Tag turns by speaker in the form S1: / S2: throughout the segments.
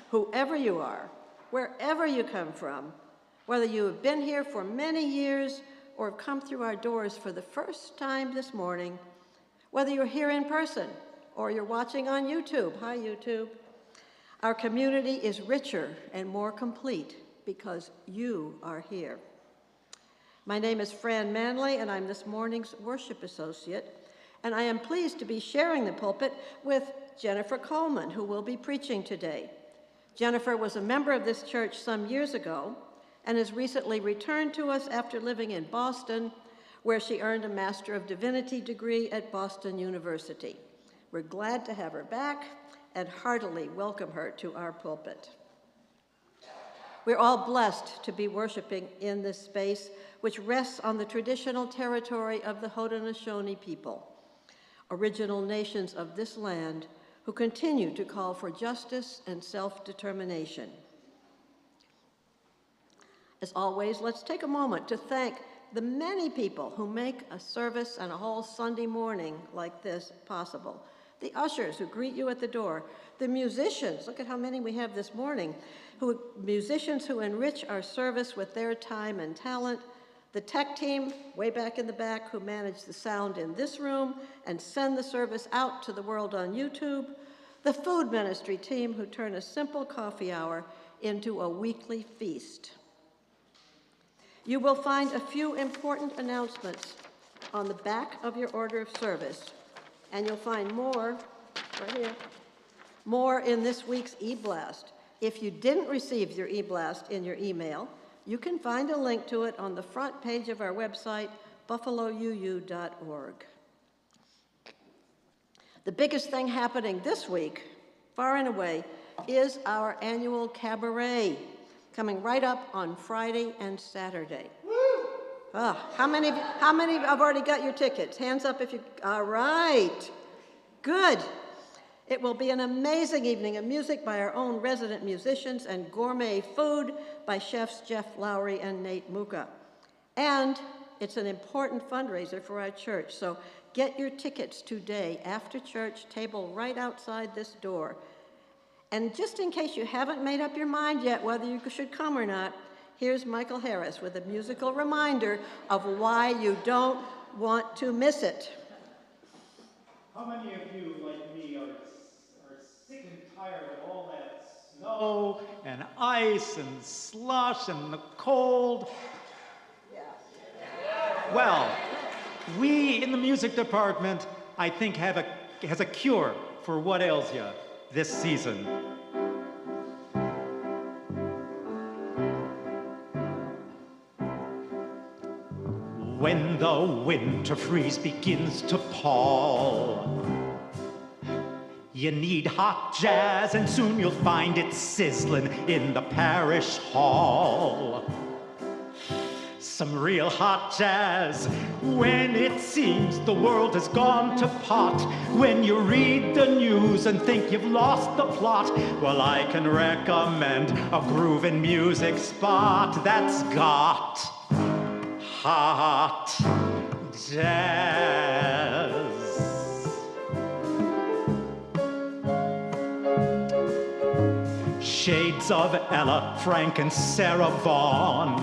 S1: whoever you are, wherever you come from, whether you have been here for many years or have come through our doors for the first time this morning, whether you're here in person or you're watching on YouTube. Hi, YouTube. Our community is richer and more complete because you are here. My name is Fran Manley, and I'm this morning's worship associate, and I am pleased to be sharing the pulpit with Jennifer Coleman, who will be preaching today. Jennifer was a member of this church some years ago and has recently returned to us after living in Boston, where she earned a Master of Divinity degree at Boston University. We're glad to have her back and heartily welcome her to our pulpit. We're all blessed to be worshiping in this space, which rests on the traditional territory of the Haudenosaunee people, original nations of this land who continue to call for justice and self-determination. As always, let's take a moment to thank the many people who make a service and a whole Sunday morning like this possible. The ushers who greet you at the door, the musicians, look at how many we have this morning, musicians who enrich our service with their time and talent, the tech team way back in the back who manage the sound in this room and send the service out to the world on YouTube, the food ministry team who turn a simple coffee hour into a weekly feast. You will find a few important announcements on the back of your order of service, and you'll find more, right here, more in this week's e-blast. If you didn't receive your e-blast in your email, you can find a link to it on the front page of our website, buffalouu.org. The biggest thing happening this week, far and away, is our annual Cabaret, coming right up on Friday and Saturday. How many have already got your tickets? Hands up if you, all right, good. It will be an amazing evening of music by our own resident musicians and gourmet food by chefs Jeff Lowry and Nate Muka. And it's an important fundraiser for our church, so get your tickets today after church, table right outside this door. And just in case you haven't made up your mind yet whether you should come or not, here's Michael Harris with a musical reminder of why you don't want to miss it.
S2: How many of you, like me, are sick and tired of all that snow and ice and slush and the cold?
S1: Yeah.
S2: Well, we in the music department, I think, has a cure for what ails you this season. When the winter freeze begins to pall, you need hot jazz, and soon you'll find it sizzling in the parish hall. Some real hot jazz when it seems the world has gone to pot. When you read the news and think you've lost the plot, well, I can recommend a groovin' music spot that's got hot jazz. Shades of Ella Frank and Sarah Vaughan,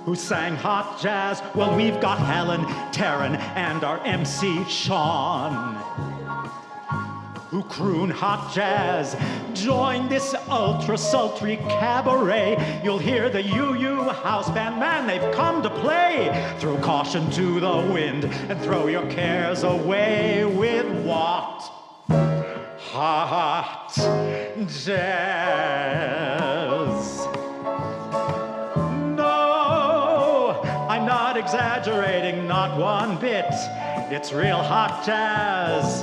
S2: who sang hot jazz. Well, we've got Helen, Taryn, and our MC Shaun, who croon hot jazz. Join this ultra-sultry cabaret. You'll hear the UU house band. Man, they've come to play. Throw caution to the wind and throw your cares away with what? Hot jazz. No, I'm not exaggerating, not one bit. It's real hot jazz.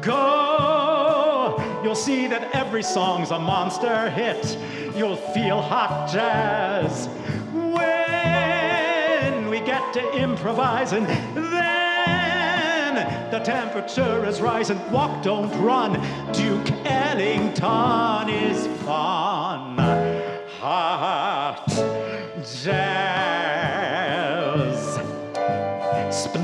S2: Go! You'll see that every song's a monster hit. You'll feel hot jazz when we get to improvising. Then the temperature is rising. Walk, don't run. Duke Ellington is fun. Hot jazz.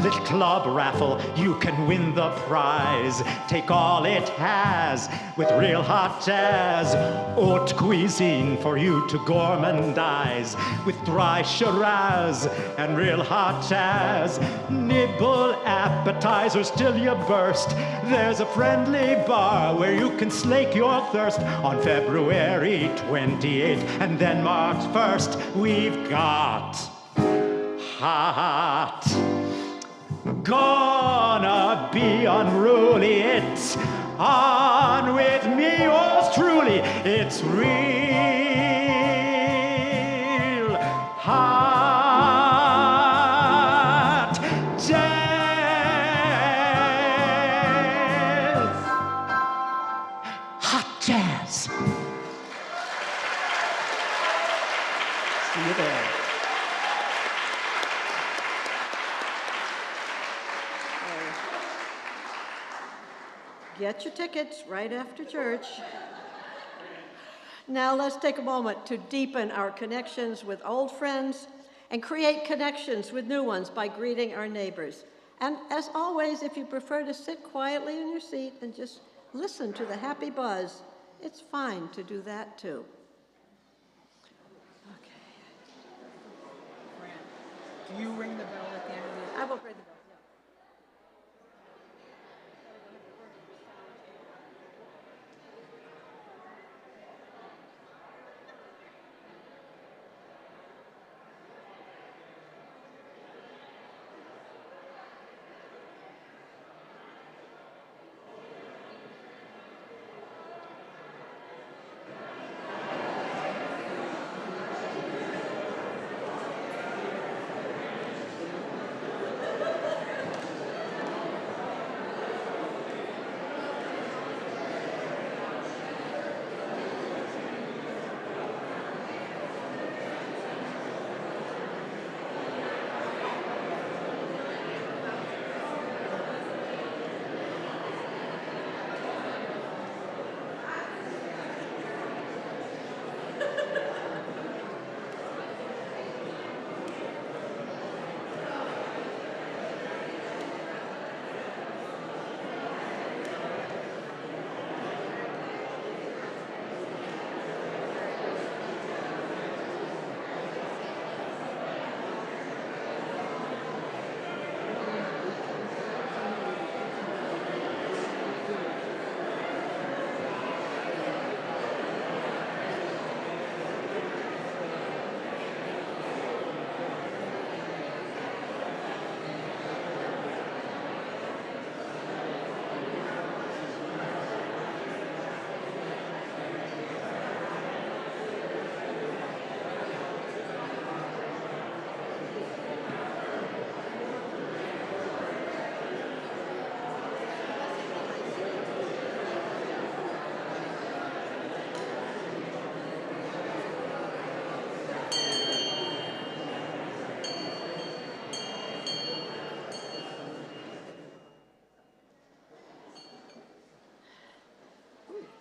S2: little club raffle, you can win the prize. Take all it has with real hot jazz. Haute cuisine for you to gourmandize with dry Shiraz and real hot jazz. Nibble appetizers till you burst. There's a friendly bar where you can slake your thirst on February 28th, and then March 1st we've got hot. Gonna be unruly, it's on with me, yours truly. It's real hot jazz. Hot jazz. See you there.
S1: Get your tickets right after church. Now let's take a moment to deepen our connections with old friends and create connections with new ones by greeting our neighbors. And as always, if you prefer to sit quietly in your seat and just listen to the happy buzz, it's fine to do that too. Okay.
S3: Do you ring the bell at the end of the...
S1: I will ring the bell.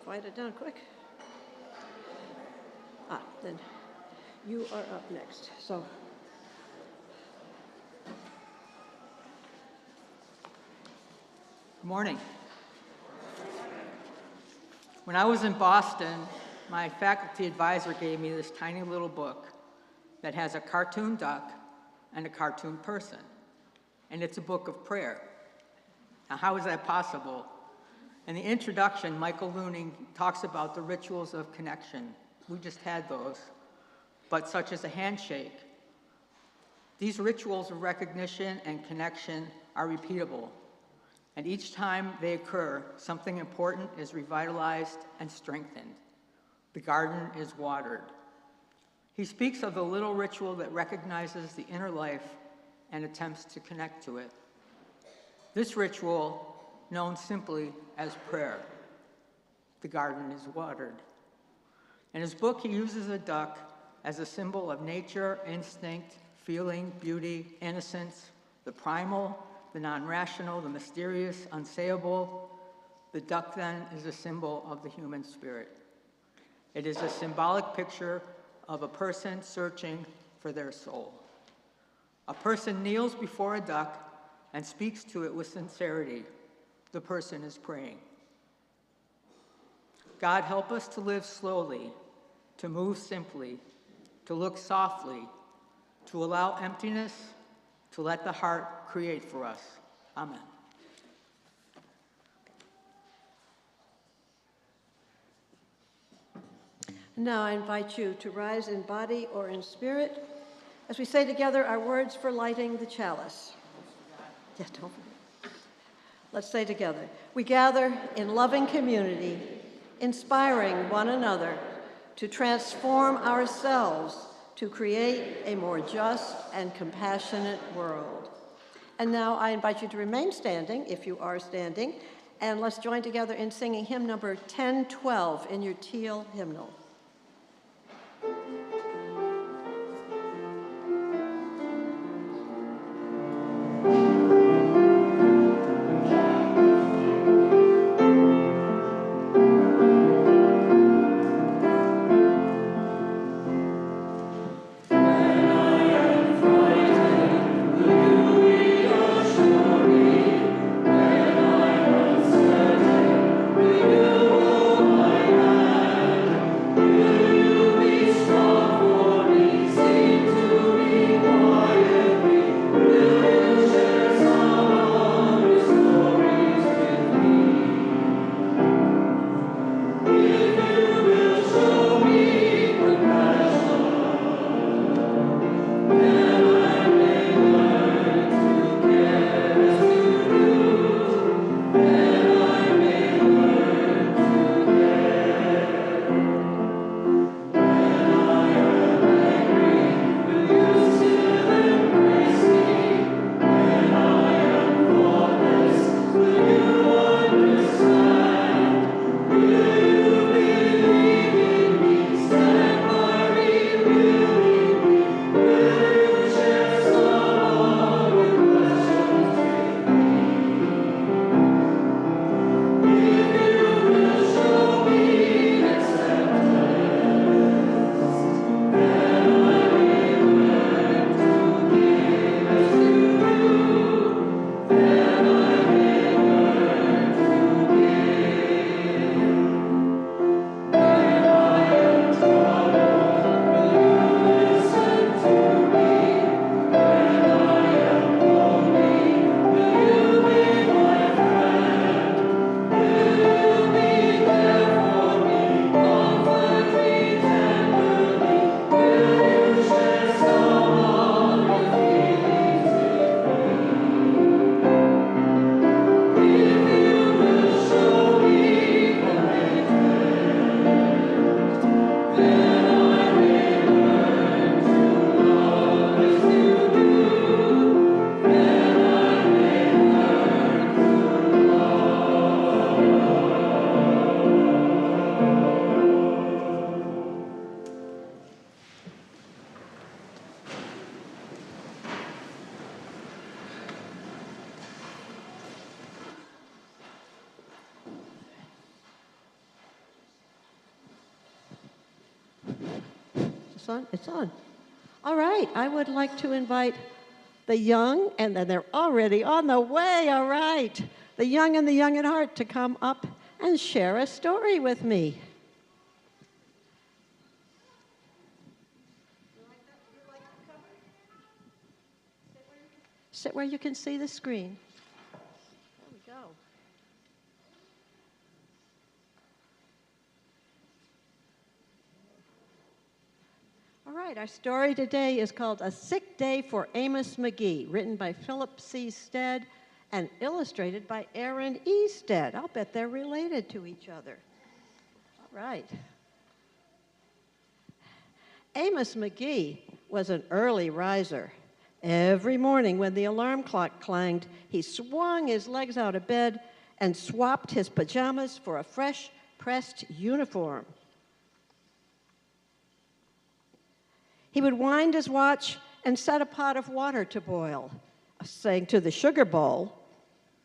S1: Quiet it down quick. Then you are up next. So,
S3: Good morning. When I was in Boston, my faculty advisor gave me this tiny little book that has a cartoon duck and a cartoon person. And it's a book of prayer. Now, how is that possible? In the introduction, Michael Looning talks about the rituals of connection. We just had those, but such as a handshake. These rituals of recognition and connection are repeatable, and each time they occur, something important is revitalized and strengthened. The garden is watered. He speaks of the little ritual that recognizes the inner life and attempts to connect to it. This ritual, known simply as prayer. The garden is watered. In his book, he uses a duck as a symbol of nature, instinct, feeling, beauty, innocence, the primal, the non-rational, the mysterious, unsayable. The duck, then, is a symbol of the human spirit. It is a symbolic picture of a person searching for their soul. A person kneels before a duck and speaks to it with sincerity, the person is praying. God, help us to live slowly, to move simply, to look softly, to allow emptiness, to let the heart create for us. Amen.
S1: Now I invite you to rise in body or in spirit as we say together our words for lighting the chalice. Yeah, don't forget. Let's say together. We gather in loving community, inspiring one another to transform ourselves to create a more just and compassionate world. And now I invite you to remain standing, if you are standing, and let's join together in singing hymn number 1012 in your teal hymnal. On? It's on. All right, I would like to invite the young, and then they're already on the way, all right. The young and the young at heart to come up and share a story with me. Sit where you can see the screen. There we go. All right, our story today is called A Sick Day for Amos McGee, written by Philip C. Stead and illustrated by Aaron E. Stead. I'll bet they're related to each other. All right. Amos McGee was an early riser. Every morning when the alarm clock clanged, he swung his legs out of bed and swapped his pajamas for a fresh, pressed uniform. He would wind his watch and set a pot of water to boil, saying to the sugar bowl,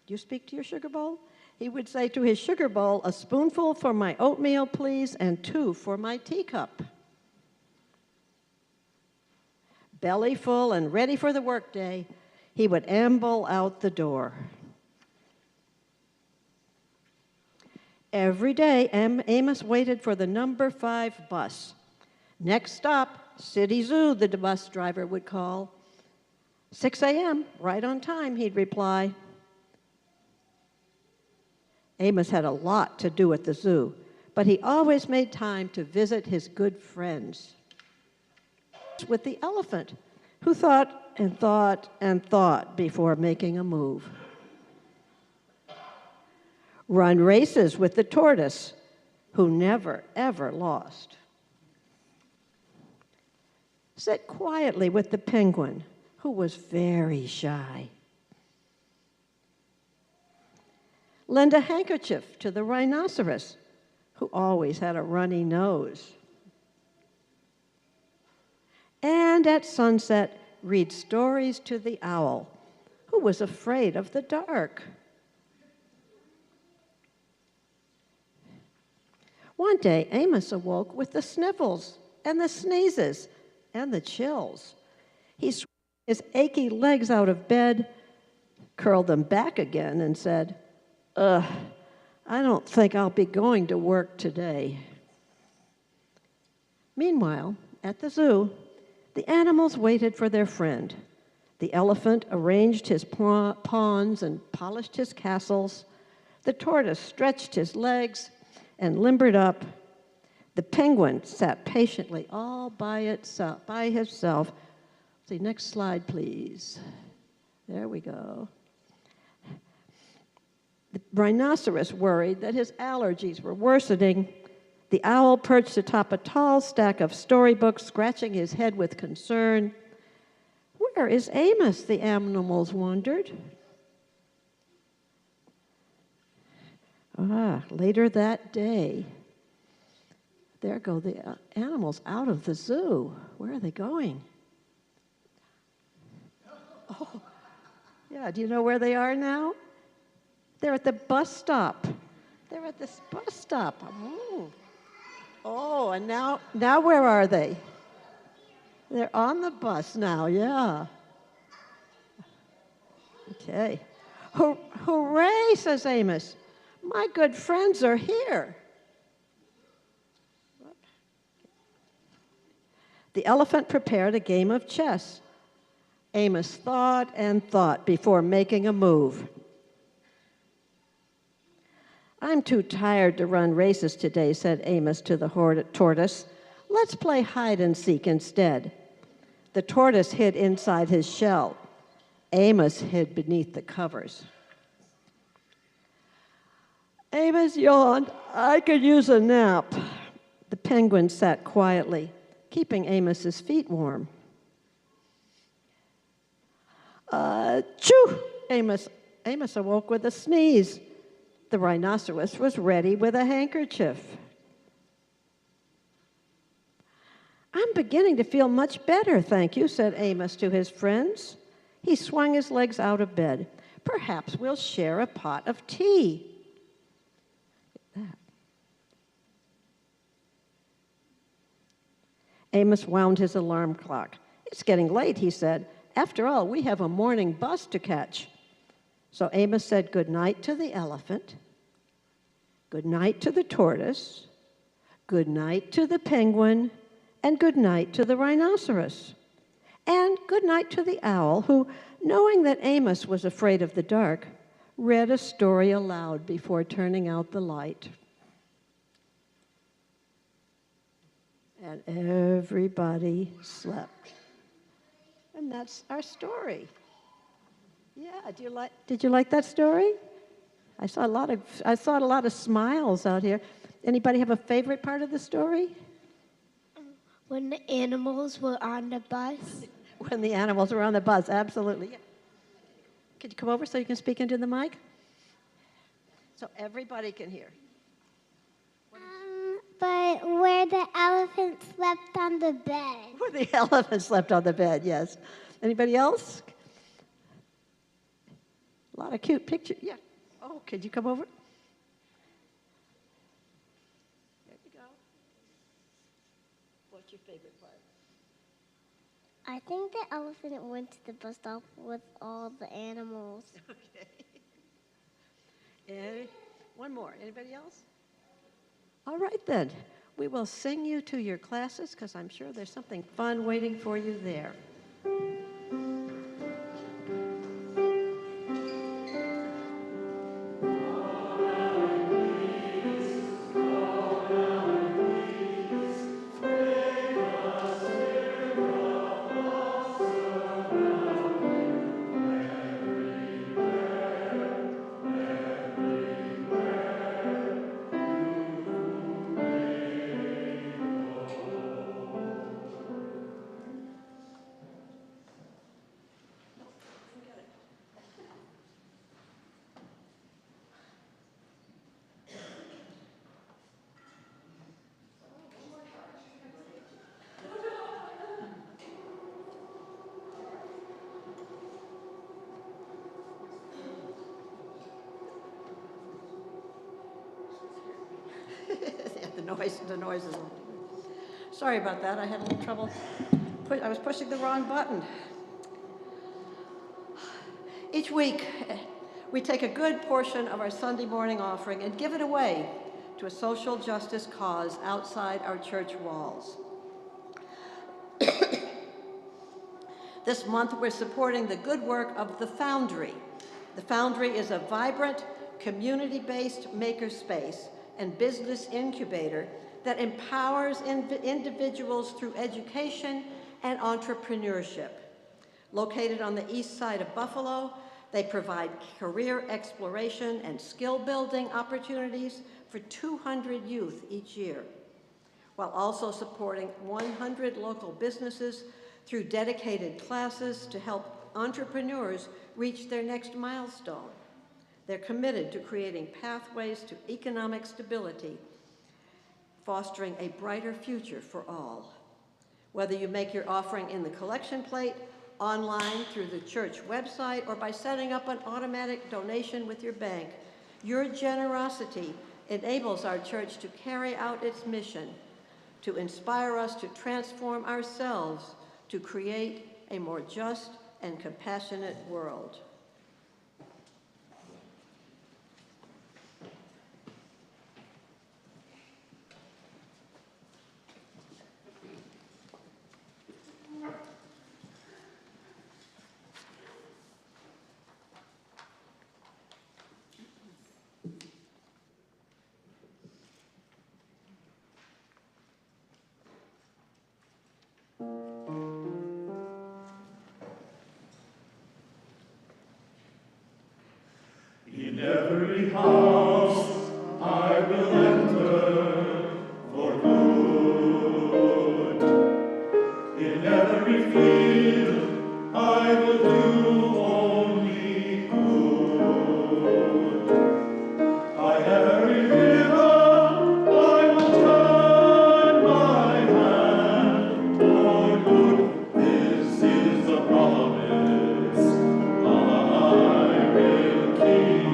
S1: do you speak to your sugar bowl? He would say to his sugar bowl, a spoonful for my oatmeal, please, and 2 for my teacup. Belly full and ready for the workday, he would amble out the door. Every day, Amos waited for the number 5 bus. Next stop, City Zoo, the bus driver would call. 6 a.m., right on time, he'd reply. Amos had a lot to do at the zoo, but he always made time to visit his good friends. With the elephant, who thought and thought and thought before making a move. Run races with the tortoise, who never, ever lost. Sit quietly with the penguin, who was very shy. Lend a handkerchief to the rhinoceros, who always had a runny nose. And at sunset, read stories to the owl, who was afraid of the dark. One day, Amos awoke with the sniffles and the sneezes and the chills. He swung his achy legs out of bed, curled them back again, and said, I don't think I'll be going to work today. Meanwhile, at the zoo, the animals waited for their friend. The elephant arranged his pawns and polished his castles. The tortoise stretched his legs and limbered up. The penguin sat patiently all by himself. See, next slide, please. There we go. The rhinoceros worried that his allergies were worsening. The owl perched atop a tall stack of storybooks, scratching his head with concern. Where is Amos? The animals wondered. Later that day, there go the animals out of the zoo. Where are they going? Oh, yeah, do you know where they are now? They're at the bus stop. They're at this bus stop. Oh, and now where are they? They're on the bus now, yeah. Okay. Hooray, says Amos. My good friends are here. The elephant prepared a game of chess. Amos thought and thought before making a move. I'm too tired to run races today, said Amos to the tortoise. Let's play hide and seek instead. The tortoise hid inside his shell. Amos hid beneath the covers. Amos yawned. I could use a nap. The penguin sat quietly, keeping Amos's feet warm. Achoo! Amos awoke with a sneeze. The rhinoceros was ready with a handkerchief. I'm beginning to feel much better, thank you, said Amos to his friends. He swung his legs out of bed. Perhaps we'll share a pot of tea. Amos wound his alarm clock. It's getting late, he said. After all, we have a morning bus to catch. So Amos said good night to the elephant, good night to the tortoise, good night to the penguin, and good night to the rhinoceros. And good night to the owl, who, knowing that Amos was afraid of the dark, read a story aloud before turning out the light. And everybody slept. And that's our story. Yeah, did you like that story? I saw a lot of smiles out here. Anybody have a favorite part of the story?
S4: When the animals were on the bus.
S1: When the animals were on the bus, absolutely. Yeah. Could you come over so you can speak into the mic? So everybody can hear.
S4: But where the elephant slept on the bed.
S1: Where the elephant slept on the bed, yes. Anybody else? A lot of cute pictures. Yeah. Oh, could you come over? There you go. What's your favorite part?
S5: I think the elephant went to the bus stop with all the animals.
S1: Okay. One more. Anybody else? All right, then. We will sing you to your classes because I'm sure there's something fun waiting for you there. The noise is on. Sorry about that. I had a little trouble. I was pushing the wrong button. Each week, we take a good portion of our Sunday morning offering and give it away to a social justice cause outside our church walls. This month, we're supporting the good work of The Foundry. The Foundry is a vibrant, community-based makerspace and business incubator that empowers individuals through education and entrepreneurship. Located on the east side of Buffalo, they provide career exploration and skill-building opportunities for 200 youth each year, while also supporting 100 local businesses through dedicated classes to help entrepreneurs reach their next milestone. They're committed to creating pathways to economic stability, fostering a brighter future for all. Whether you make your offering in the collection plate, online through the church website, or by setting up an automatic donation with your bank, your generosity enables our church to carry out its mission, to inspire us to transform ourselves, to create a more just and compassionate world.
S6: In every house I will enter for good. In every field I will do only good. By every river I will turn my hand for good. This is the promise I will keep.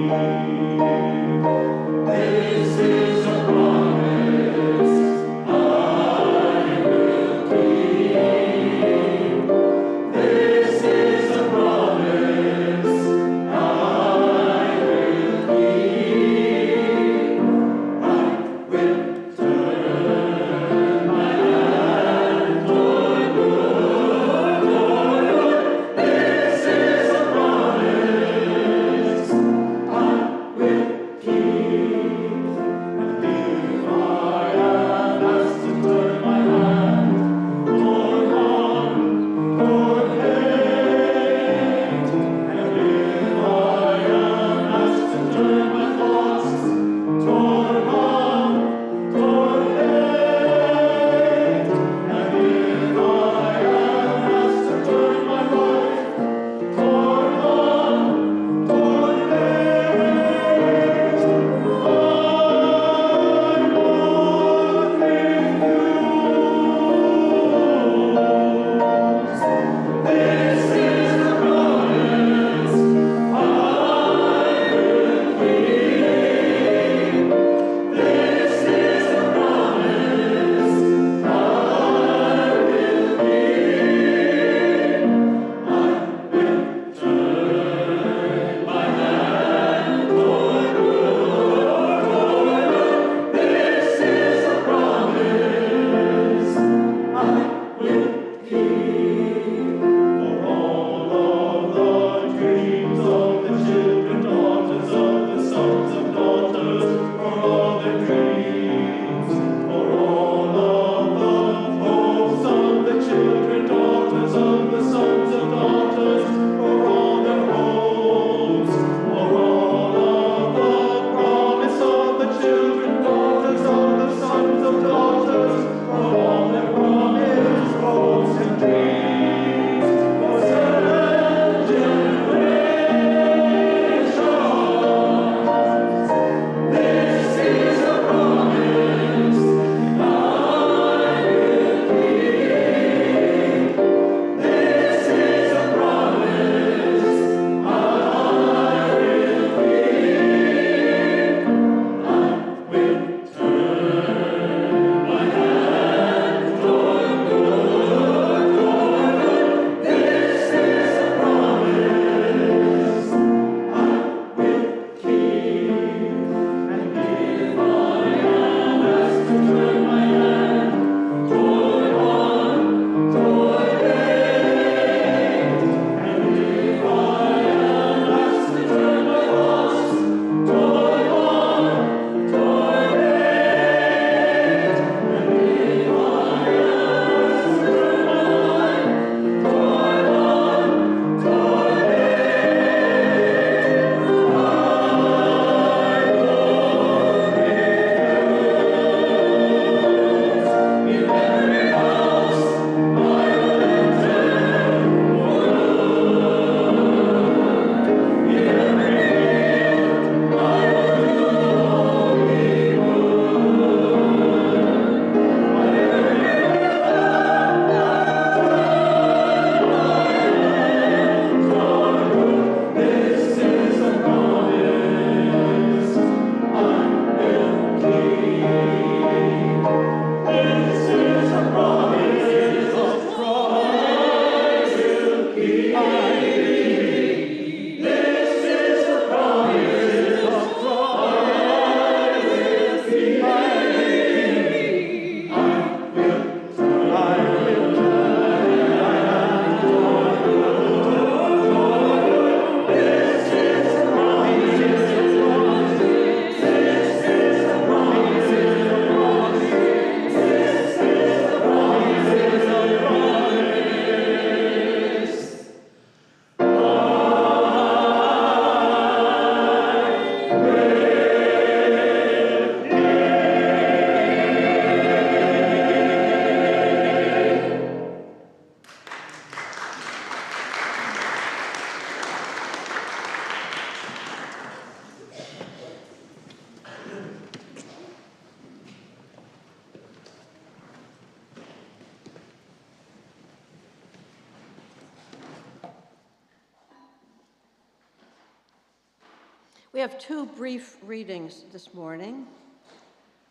S1: We have two brief readings this morning.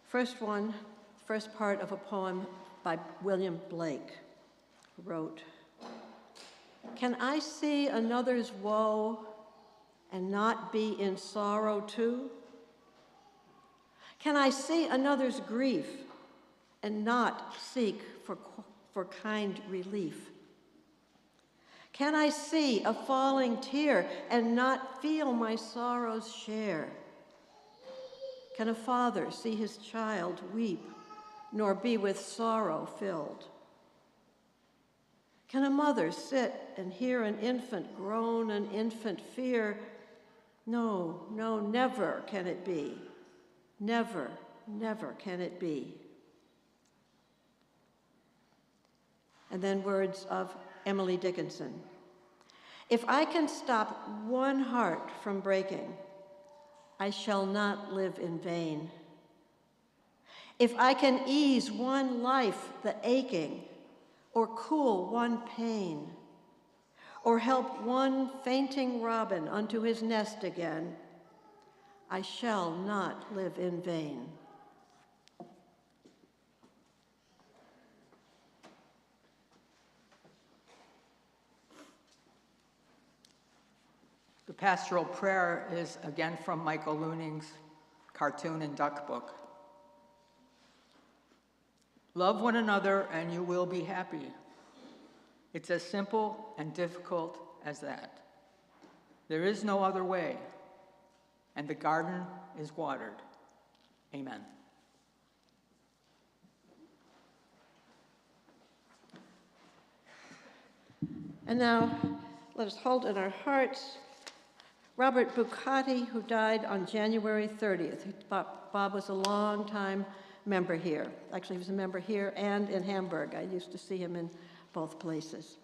S1: First part of a poem by William Blake, who wrote, "Can I see another's woe and not be in sorrow too? Can I see another's grief and not seek for kind relief? Can I see a falling tear and not feel my sorrow's share? Can a father see his child weep, nor be with sorrow filled? Can a mother sit and hear an infant groan, an infant fear? No, no, never can it be. Never, never can it be." And then words of Emily Dickinson. "If I can stop one heart from breaking, I shall not live in vain. If I can ease one life the aching, or cool one pain, or help one fainting robin unto his nest again, I shall not live in vain."
S3: The pastoral prayer is again from Michael Looning's Cartoon and Duck book. "Love one another and you will be happy. It's as simple and difficult as that. There is no other way, and the garden is watered. Amen."
S1: And now, let us hold in our hearts Robert Bucati, who died on January 30th. Bob was a long-time member here. Actually, he was a member here and in Hamburg. I used to see him in both places.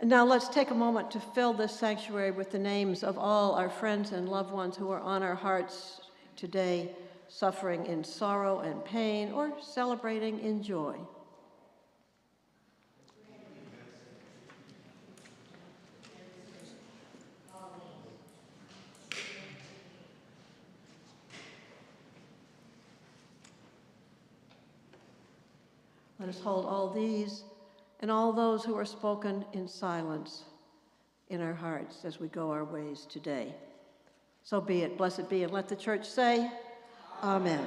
S1: And now let's take a moment to fill this sanctuary with the names of all our friends and loved ones who are on our hearts today, suffering in sorrow and pain or celebrating in joy. Let us hold all these and all those who are spoken in silence in our hearts as we go our ways today. So be it, blessed be, and let the church say, Amen.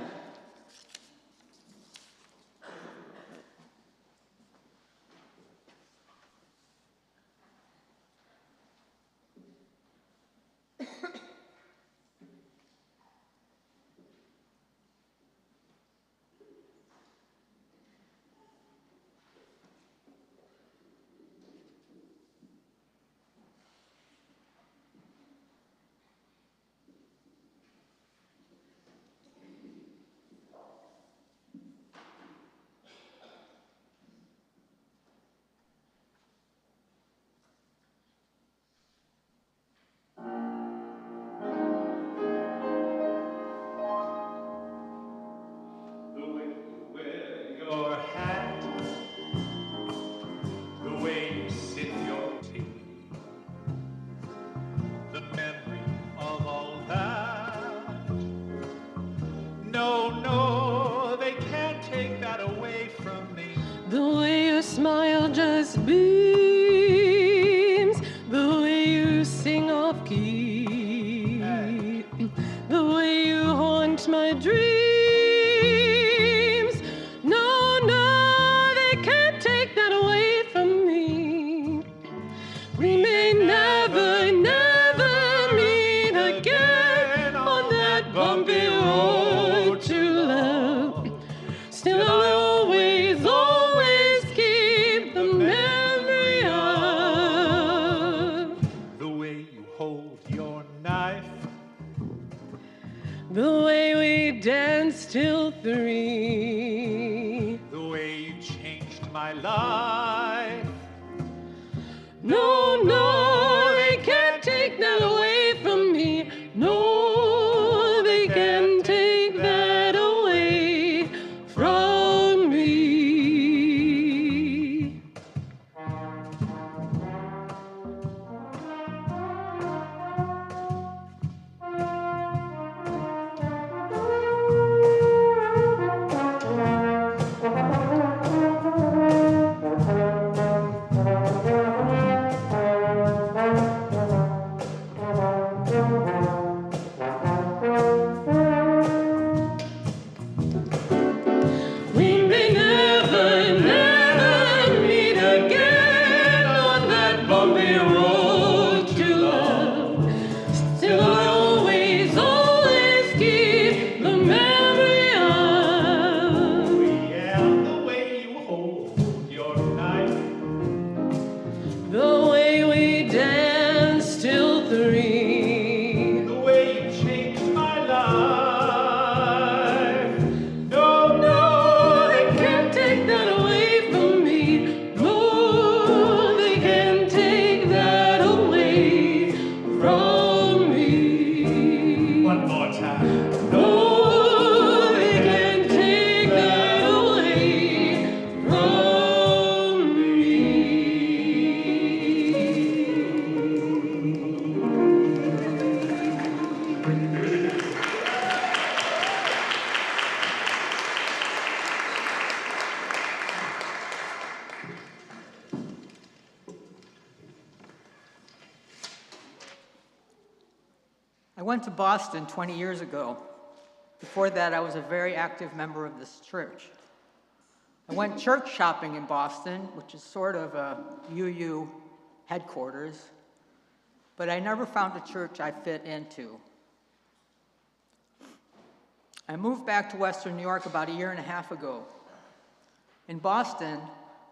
S3: went to Boston 20 years ago. Before that, I was a very active member of this church. I went church shopping in Boston, which is sort of a UU headquarters, but I never found a church I fit into. I moved back to Western New York about 1.5 years ago. In Boston,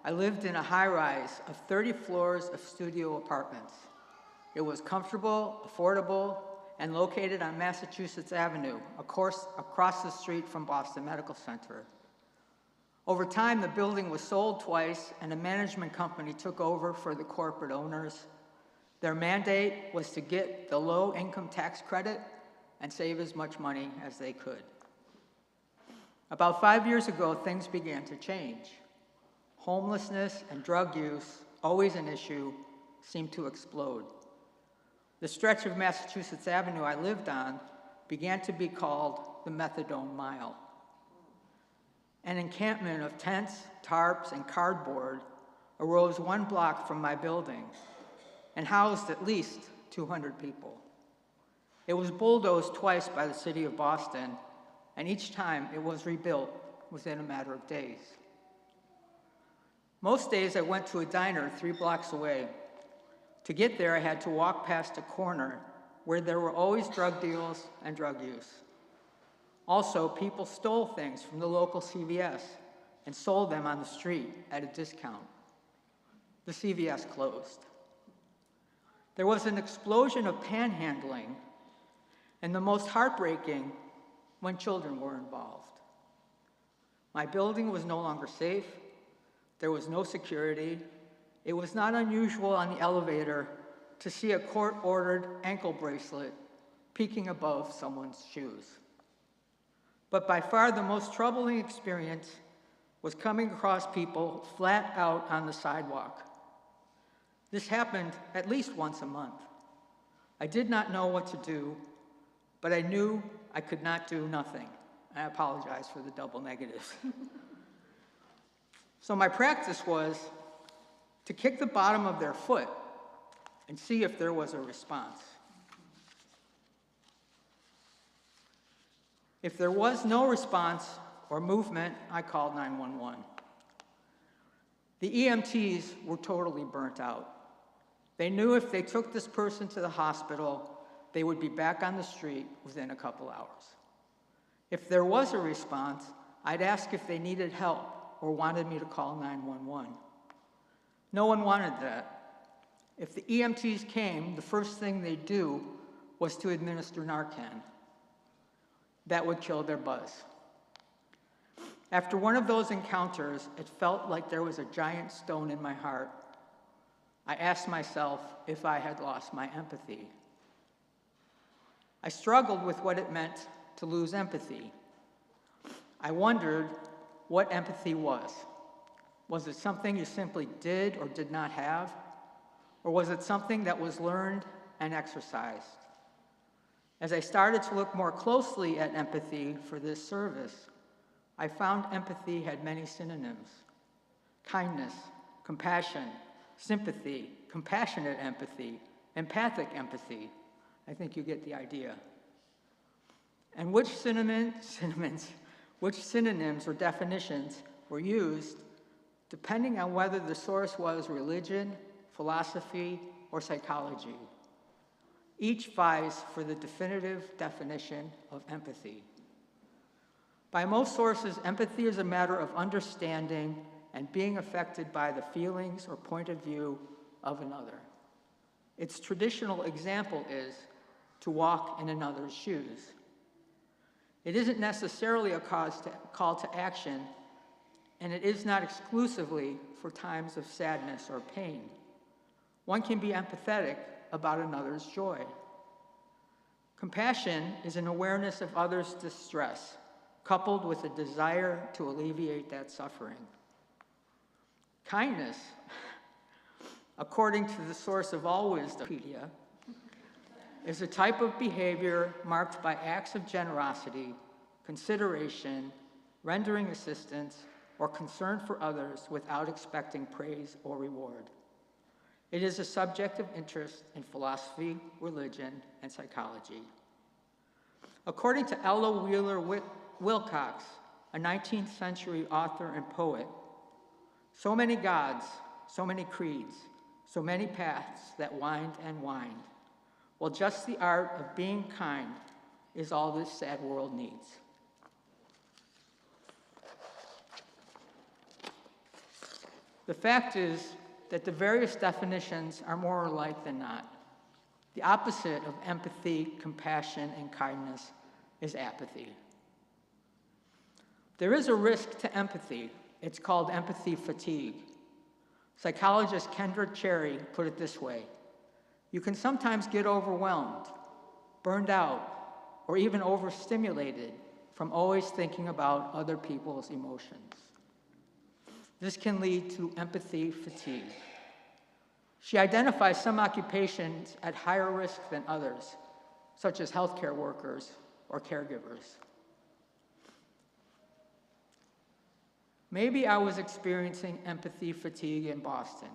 S3: I lived in a high-rise of 30 floors of studio apartments. It was comfortable, affordable, and located on Massachusetts Avenue, across the street from Boston Medical Center. Over time, the building was sold twice, and a management company took over for the corporate owners. Their mandate was to get the low income tax credit and save as much money as they could. About 5 years ago, things began to change. Homelessness and drug use, always an issue, seemed to explode. The stretch of Massachusetts Avenue I lived on began to be called the Methadone Mile. An encampment of tents, tarps, and cardboard arose 1 block from my building and housed at least 200 people. It was bulldozed twice by the city of Boston, and each time it was rebuilt within a matter of days. Most days I went to a diner 3 blocks away. To get there, I had to walk past a corner where there were always drug deals and drug use. Also, people stole things from the local CVS and sold them on the street at a discount. The CVS closed. There was an explosion of panhandling, and the most heartbreaking when children were involved. My building was no longer safe. There was no security. It was not unusual on the elevator to see a court-ordered ankle bracelet peeking above someone's shoes. But by far the most troubling experience was coming across people flat out on the sidewalk. This happened at least once a month. I did not know what to do, but I knew I could not do nothing. I apologize for the double negatives. So my practice was to kick the bottom of their foot and see if there was a response. If there was no response or movement, I called 911. The EMTs were totally burnt out. They knew if they took this person to the hospital, they would be back on the street within a couple hours. If there was a response, I'd ask if they needed help or wanted me to call 911. No one wanted that. If the EMTs came, the first thing they'd do was to administer Narcan. That would kill their buzz. After one of those encounters, it felt like there was a giant stone in my heart. I asked myself if I had lost my empathy. I struggled with what it meant to lose empathy. I wondered what empathy was. Was it something you simply did or did not have? Or was it something that was learned and exercised? As I started to look more closely at empathy for this service, I found empathy had many synonyms: kindness, compassion, sympathy, compassionate empathy, empathic empathy. I think you get the idea. And which synonyms or definitions were used depending on whether the source was religion, philosophy, or psychology. Each vies for the definitive definition of empathy. By most sources, empathy is a matter of understanding and being affected by the feelings or point of view of another. Its traditional example is to walk in another's shoes. It isn't necessarily a call to action, and it is not exclusively for times of sadness or pain. One can be empathetic about another's joy. Compassion is an awareness of others' distress, coupled with a desire to alleviate that suffering. Kindness, according to the source of all wisdom, is a type of behavior marked by acts of generosity, consideration, rendering assistance, or concern for others without expecting praise or reward. It is a subject of interest in philosophy, religion, and psychology. According to Ella Wheeler Wilcox, a 19th century author and poet, so many gods, so many creeds, so many paths that wind and wind. Well, just the art of being kind is all this sad world needs. The fact is that the various definitions are more alike than not. The opposite of empathy, compassion, and kindness is apathy. There is a risk to empathy. It's called empathy fatigue. Psychologist Kendra Cherry put it this way: you can sometimes get overwhelmed, burned out, or even overstimulated from always thinking about other people's emotions. This can lead to empathy fatigue. She identifies some occupations at higher risk than others, such as healthcare workers or caregivers. Maybe I was experiencing empathy fatigue in Boston.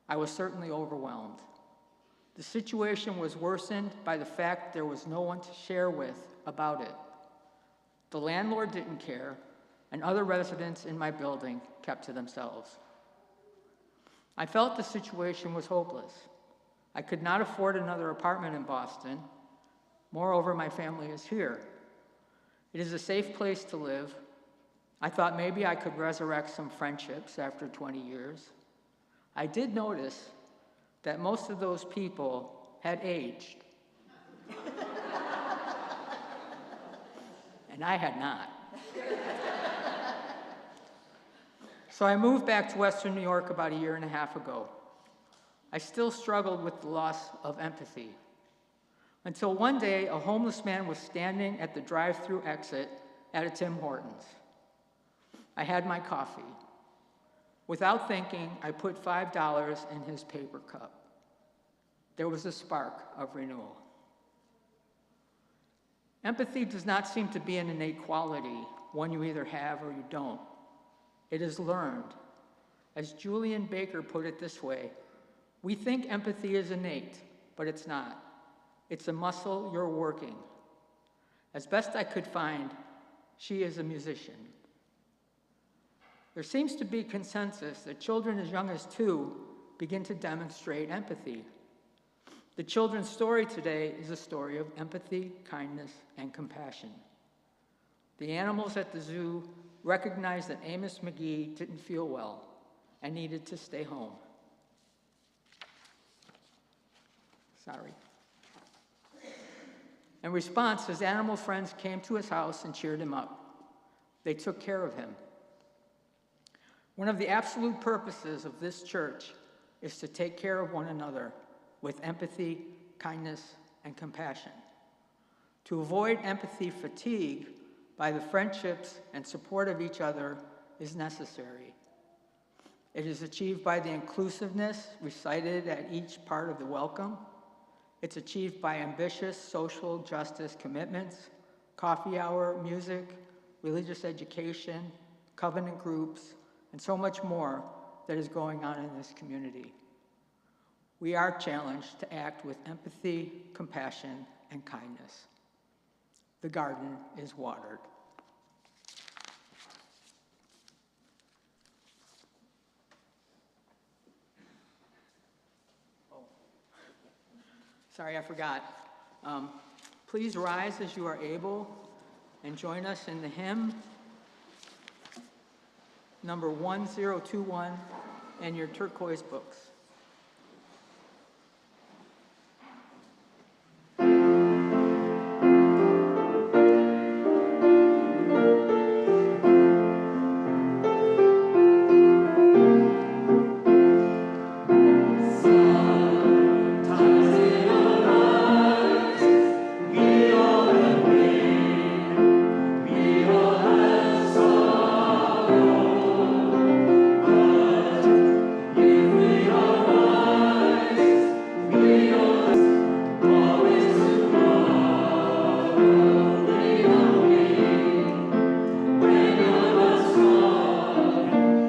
S3: I was certainly overwhelmed. The situation was worsened by the fact there was no one to share with about it. The landlord didn't care, and other residents in my building kept to themselves. I felt the situation was hopeless. I could not afford another apartment in Boston. Moreover, my family is here. It is a safe place to live. I thought maybe I could resurrect some friendships after 20 years. I did notice that most of those people had aged. And I had not. So I moved back to Western New York about a year and a half ago. I still struggled with the loss of empathy, until one day a homeless man was standing at the drive-through exit at a Tim Hortons. I had my coffee. Without thinking, I put $5 in his paper cup. There was a spark of renewal. Empathy does not seem to be an innate quality, one you either have or you don't. It is learned. As Julian Baker put it this way, we think empathy is innate, but it's not. It's a muscle you're working. As best I could find, she is a musician. There seems to be consensus that children as young as 2 begin to demonstrate empathy. The children's story today is a story of empathy, kindness, and compassion. The animals at the zoo recognized that Amos McGee didn't feel well and needed to stay home. Sorry. In response, his animal friends came to his house and cheered him up. They took care of him. One of the absolute purposes of this church is to take care of one another with empathy, kindness, and compassion. To avoid empathy fatigue by the friendships and support of each other is necessary. It is achieved by the inclusiveness recited at each part of the welcome. It's achieved by ambitious social justice commitments, coffee hour, music, religious education, covenant groups, and so much more that is going on in this community. We are challenged to act with empathy, compassion, and kindness. The garden is watered. Oh, sorry, I forgot. Please rise as you are able and join us in the hymn number 1021 and your turquoise books.